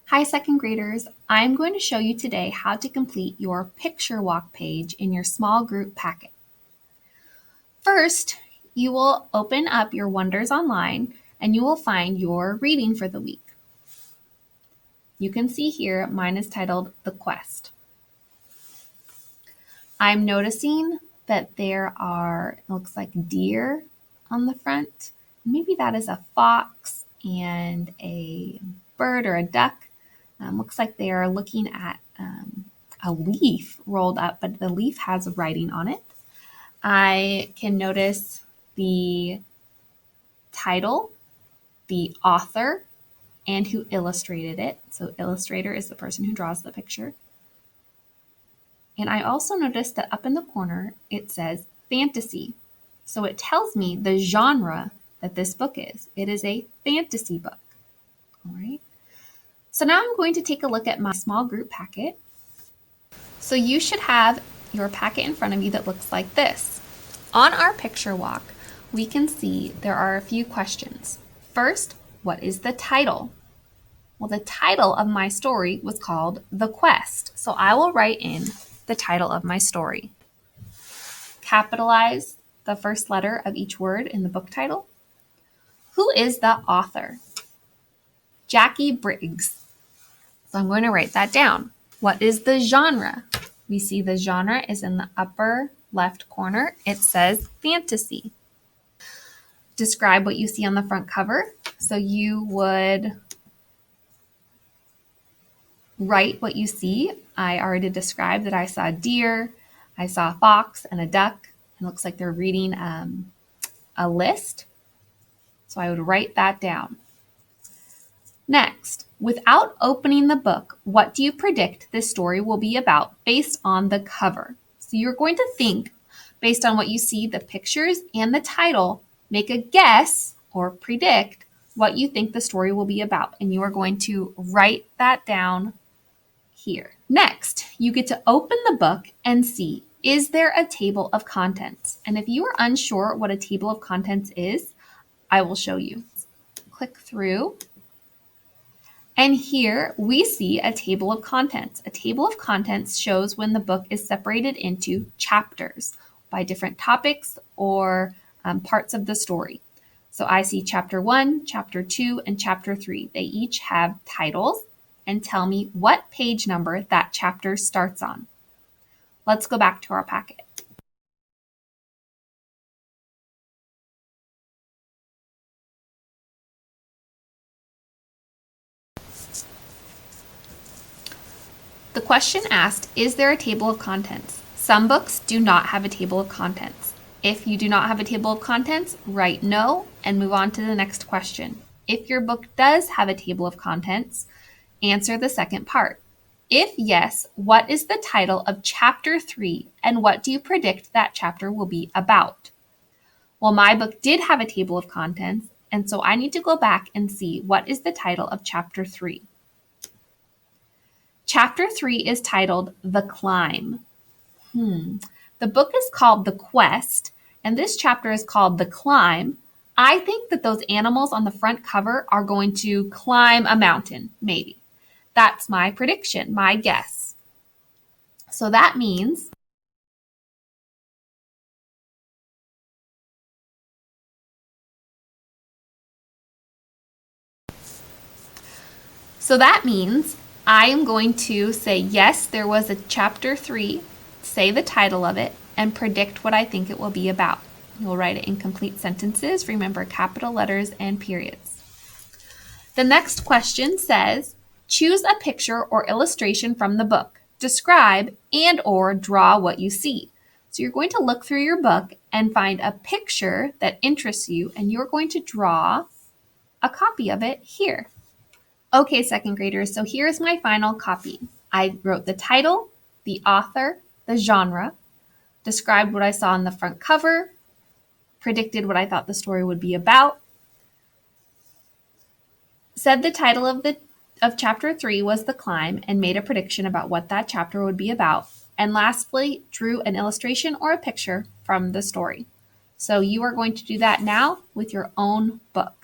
Hi, second graders. I'm going to show you today how to complete your picture walk page in your small group packet. First, you will open up your Wonders Online and you will find your reading for the week. You can see here, mine is titled The Quest. I'm noticing that there are, it looks like deer on the front. Maybe that is a fox and a bird or a duck. Looks like they are looking at a leaf rolled up, but the leaf has writing on it. I can notice the title, the author, and who illustrated it. So illustrator is the person who draws the picture. And I also noticed that up in the corner, it says fantasy. So it tells me the genre that this book is. It is a fantasy book. All right. So now I'm going to take a look at my small group packet. So you should have your packet in front of you that looks like this. On our picture walk, we can see there are a few questions. First, what is the title? Well, the title of my story was called The Quest. So I will write in the title of my story. Capitalize the first letter of each word in the book title. Who is the author? Jackie Briggs. So I'm going to write that down. What is the genre? We see the genre is in the upper left corner. It says fantasy. Describe what you see on the front cover. So you would write what you see. I already described that I saw a deer, I saw a fox and a duck. It looks like they're reading a list. So I would write that down. Next, without opening the book, what do you predict this story will be about based on the cover? So you're going to think, based on what you see, the pictures and the title, make a guess or predict what you think the story will be about. And you are going to write that down here. Next, you get to open the book and see, is there a table of contents? And if you are unsure what a table of contents is, I will show you. Click through. And here we see a table of contents. A table of contents shows when the book is separated into chapters by different topics or parts of the story. So I see chapter 1, chapter 2, and chapter 3. They each have titles and tell me what page number that chapter starts on. Let's go back to our packet. The question asked, is there a table of contents? Some books do not have a table of contents. If you do not have a table of contents, write no and move on to the next question. If your book does have a table of contents, answer the second part. If yes, what is the title of chapter 3 and what do you predict that chapter will be about? Well, my book did have a table of contents, and so I need to go back and see what is the title of chapter 3. Chapter 3 is titled The Climb. The book is called The Quest, and this chapter is called The Climb. I think that those animals on the front cover are going to climb a mountain, maybe. That's my prediction, my guess. So that means I am going to say, yes, there was a chapter 3, say the title of it, and predict what I think it will be about. You'll write it in complete sentences. Remember capital letters and periods. The next question says, choose a picture or illustration from the book. Describe and or draw what you see. So you're going to look through your book and find a picture that interests you, and you're going to draw a copy of it here. Okay, second graders, so here's my final copy. I wrote the title, the author, the genre, described what I saw on the front cover, predicted what I thought the story would be about, said the title of chapter 3 was The Climb, and made a prediction about what that chapter would be about, and lastly, drew an illustration or a picture from the story. So you are going to do that now with your own book.